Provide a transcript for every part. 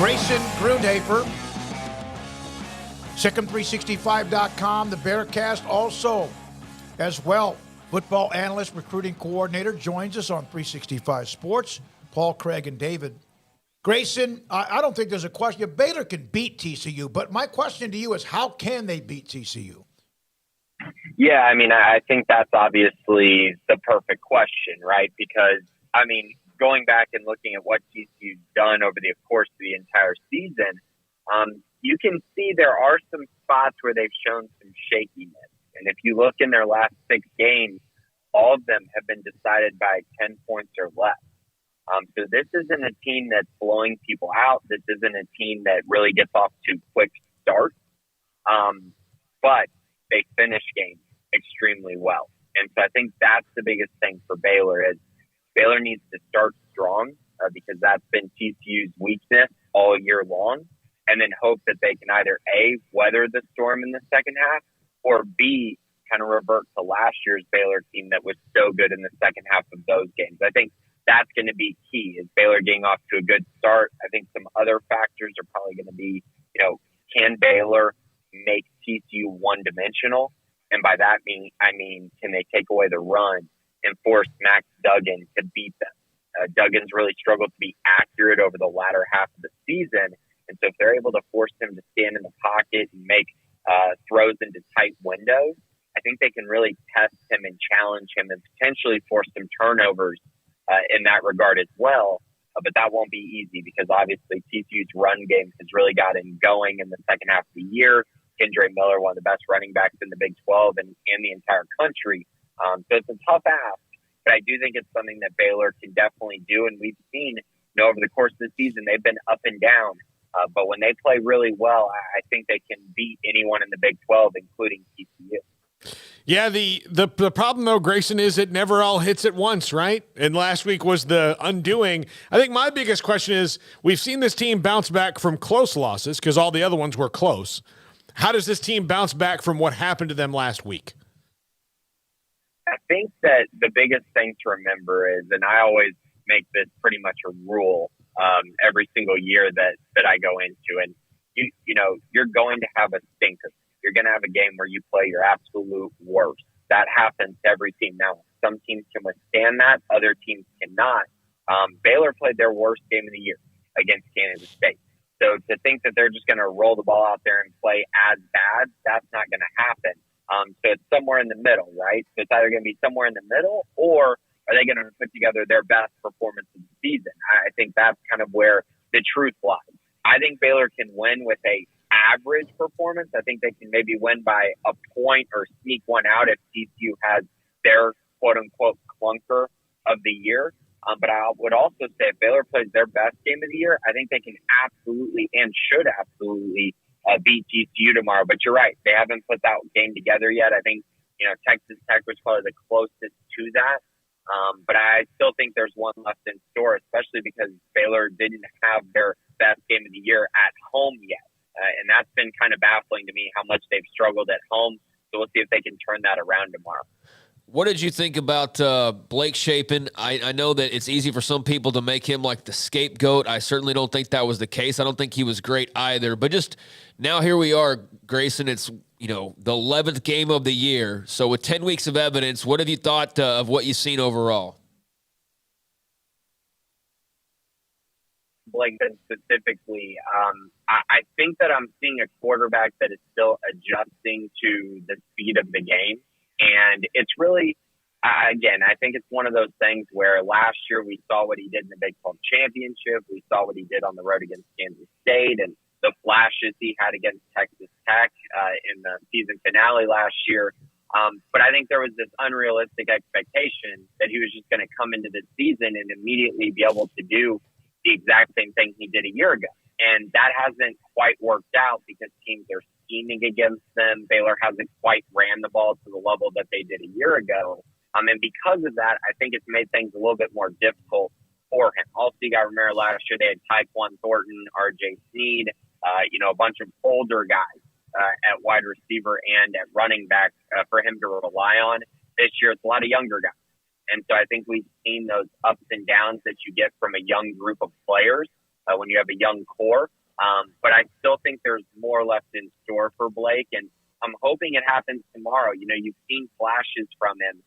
Grayson Grundhoefer, SicEm365.com, the Bearcast also as well. Football analyst, recruiting coordinator joins us on 365 Sports, Paul, Craig, and David. Grayson, I don't think there's a question. Baylor can beat TCU, but my question to you is how can they beat TCU? Yeah, I mean, I think that's obviously the perfect question, right? Because, I mean, going back and looking at what TCU's done over the course of the entire season, you can see there are some spots where they've shown some shakiness. And if you look in their last 6 games, all of them have been decided by 10 points or less. So this isn't a team that's blowing people out. This isn't a team that really gets off to quick starts. But they finish games extremely well. And so I think that's the biggest thing for Baylor is Baylor needs to start strong because that's been TCU's weakness all year long, and then hope that they can either A, weather the storm in the second half, or B, kind of revert to last year's Baylor team that was so good in the second half of those games. I think that's going to be key is Baylor getting off to a good start. I think some other factors are probably going to be, can Baylor make TCU one-dimensional? And by that I mean, can they take away the run and force Max Duggan to beat them? Duggan's really struggled to be accurate over the latter half of the season. And so if they're able to force him to stand in the pocket and make throws into tight windows, I think they can really test him and challenge him and potentially force some turnovers in that regard as well. But that won't be easy because obviously TCU's run game has really gotten going in the second half of the year. Kendra Miller, one of the best running backs in the Big 12 and the entire country. So it's a tough ask, but I do think it's something that Baylor can definitely do. And we've seen, over the course of the season, they've been up and down. But when they play really well, I think they can beat anyone in the Big 12, including TCU. Yeah, the problem, though, Grayson, is it never all hits at once, right? And last week was the undoing. I think my biggest question is we've seen this team bounce back from close losses because all the other ones were close. How does this team bounce back from what happened to them last week? I think that the biggest thing to remember is, and I always make this pretty much a rule every single year that I go into, and you're going to have a stinker. You're going to have a game where you play your absolute worst. That happens to every team. Now, some teams can withstand that. Other teams cannot. Baylor played their worst game of the year against Kansas State. So to think that they're just going to roll the ball out there and play as bad, that's not going to happen. So it's somewhere in the middle, right? So it's either going to be somewhere in the middle, or are they going to put together their best performance of the season? I think that's kind of where the truth lies. I think Baylor can win with a average performance. I think they can maybe win by a point or sneak one out if TCU has their quote-unquote clunker of the year. But I would also say if Baylor plays their best game of the year, I think they can absolutely and should absolutely beat TCU tomorrow. But you're right. They haven't put that game together yet. I think, Texas Tech was probably the closest to that. But I still think there's one left in store, especially because Baylor didn't have their best game of the year at home yet. And that's been kind of baffling to me how much they've struggled at home. So we'll see if they can turn that around tomorrow. What did you think about Blake Shapen? I know that it's easy for some people to make him like the scapegoat. I certainly don't think that was the case. I don't think he was great either. But just now here we are, Grayson. It's, the 11th game of the year. So with 10 weeks of evidence, what have you thought of what you've seen overall? Blake specifically, I think that I'm seeing a quarterback that is still adjusting to the speed of the game. And it's really, again, I think it's one of those things where last year we saw what he did in the Big 12 championship. We saw what he did on the road against Kansas State and the flashes he had against Texas Tech in the season finale last year. But I think there was this unrealistic expectation that he was just going to come into this season and immediately be able to do the exact same thing he did a year ago. And that hasn't quite worked out because teams are scheming against them. Baylor hasn't quite ran the ball to the level that they did a year ago. And because of that, I think it's made things a little bit more difficult for him. Also, you got to remember last year they had Tyquan Thornton, R.J. Sneed, a bunch of older guys at wide receiver and at running back for him to rely on. This year, it's a lot of younger guys. And so I think we've seen those ups and downs that you get from a young group of players. when you have a young core. But I still think there's more left in store for Blake, and I'm hoping it happens tomorrow. You know, you've seen flashes from him,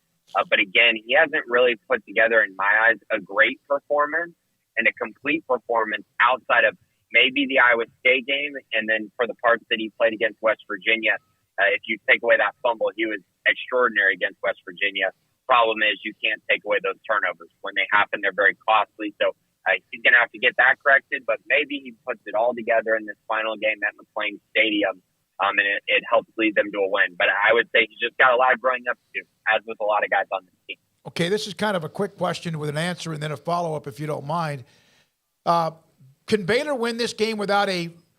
but again, he hasn't really put together, in my eyes, a great performance and a complete performance outside of maybe the Iowa State game, and then for the parts that he played against West Virginia. If you take away that fumble, he was extraordinary against West Virginia. Problem is, you can't take away those turnovers. When they happen, they're very costly. So he's going to have to get that corrected, but maybe he puts it all together in this final game at McLean Stadium, and it helps lead them to a win. But I would say he's just got a lot of growing up to do, as with a lot of guys on this team. Okay, this is kind of a quick question with an answer and then a follow-up, if you don't mind. Can Baylor win this game without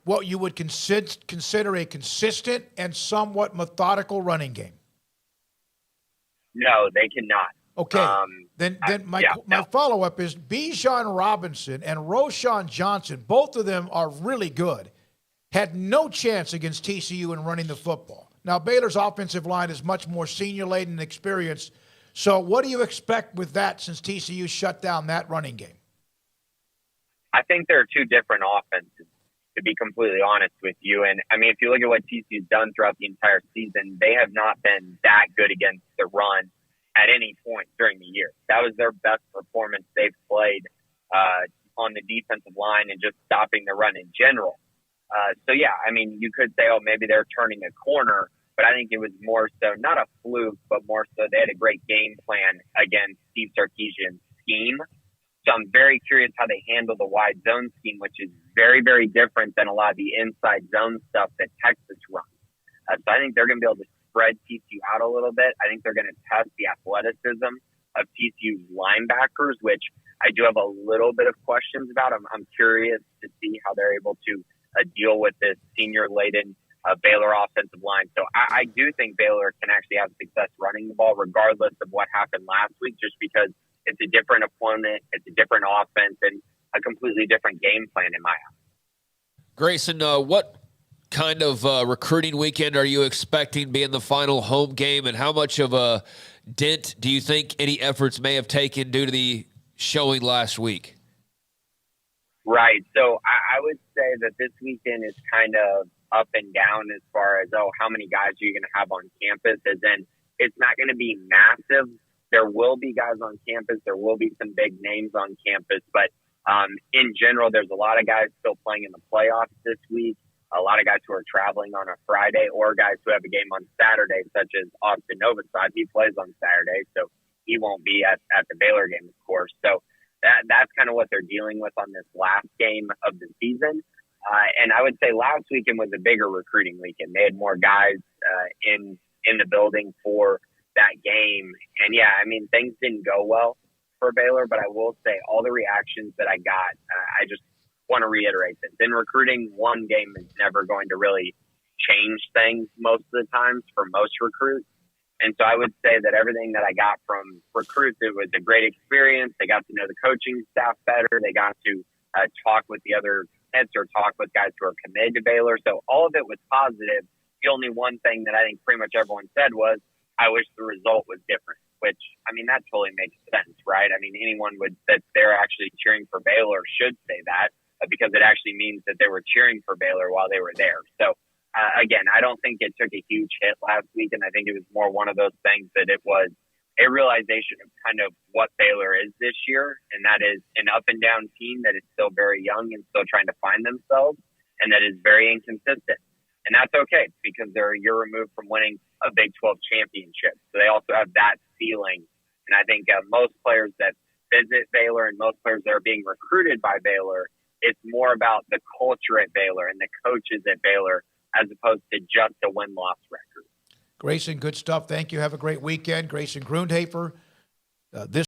what you would consider a consistent and somewhat methodical running game? No, they cannot. Okay, then my follow-up is Bijan Robinson and Roschon Johnson, both of them are really good, had no chance against TCU in running the football. Now, Baylor's offensive line is much more senior-laden and experienced, so what do you expect with that since TCU shut down that running game? I think there are two different offenses, to be completely honest with you. And, I mean, if you look at what TCU's done throughout the entire season, they have not been that good against the run at any point during the year. That was their best performance they've played on the defensive line and just stopping the run in general. So, yeah, I mean, you could say, oh, maybe they're turning a corner, but I think it was more so, not a fluke, but more so they had a great game plan against Steve Sarkisian's scheme. So I'm very curious how they handle the wide zone scheme, which is very, very different than a lot of the inside zone stuff that Texas runs. So I think they're going to be able to spread TCU out a little bit. I think they're going to test the athleticism of TCU's linebackers, which I do have a little bit of questions about. I'm curious to see how they're able to deal with this senior-laden Baylor offensive line. So I do think Baylor can actually have success running the ball regardless of what happened last week, just because it's a different opponent, it's a different offense, and a completely different game plan in my eyes. Grayson, what kind of recruiting weekend are you expecting being the final home game, and how much of a dent do you think any efforts may have taken due to the showing last week? Right. So I would say that this weekend is kind of up and down as far as, how many guys are you going to have on campus? As in, it's not going to be massive. There will be guys on campus. There will be some big names on campus. But in general, there's a lot of guys still playing in the playoffs this week, a lot of guys who are traveling on a Friday, or guys who have a game on Saturday, such as Austin Novosad. He plays on Saturday, so he won't be at the Baylor game, of course. So that's kind of what they're dealing with on this last game of the season. And I would say last weekend was a bigger recruiting weekend. They had more guys in the building for that game. And yeah, I mean, things didn't go well for Baylor, but I will say all the reactions that I got, I just want to reiterate this. In recruiting, one game is never going to really change things most of the times for most recruits. And so I would say that everything that I got from recruits, it was a great experience. They got to know the coaching staff better. They got to talk with the other heads or talk with guys who are committed to Baylor. So all of it was positive. The only one thing that I think pretty much everyone said was, I wish the result was different, which, I mean, that totally makes sense, right? I mean, anyone that they're actually cheering for Baylor should say that because it actually means that they were cheering for Baylor while they were there. So, again, I don't think it took a huge hit last week, and I think it was more one of those things that it was a realization of kind of what Baylor is this year, and that is an up-and-down team that is still very young and still trying to find themselves, and that is very inconsistent. And that's okay because they're a year removed from winning a Big 12 championship. So they also have that feeling. And I think most players that visit Baylor and most players that are being recruited by Baylor, it's more about the culture at Baylor and the coaches at Baylor as opposed to just a win-loss record. Grayson, good stuff. Thank you. Have a great weekend. Grayson Grundhoefer, this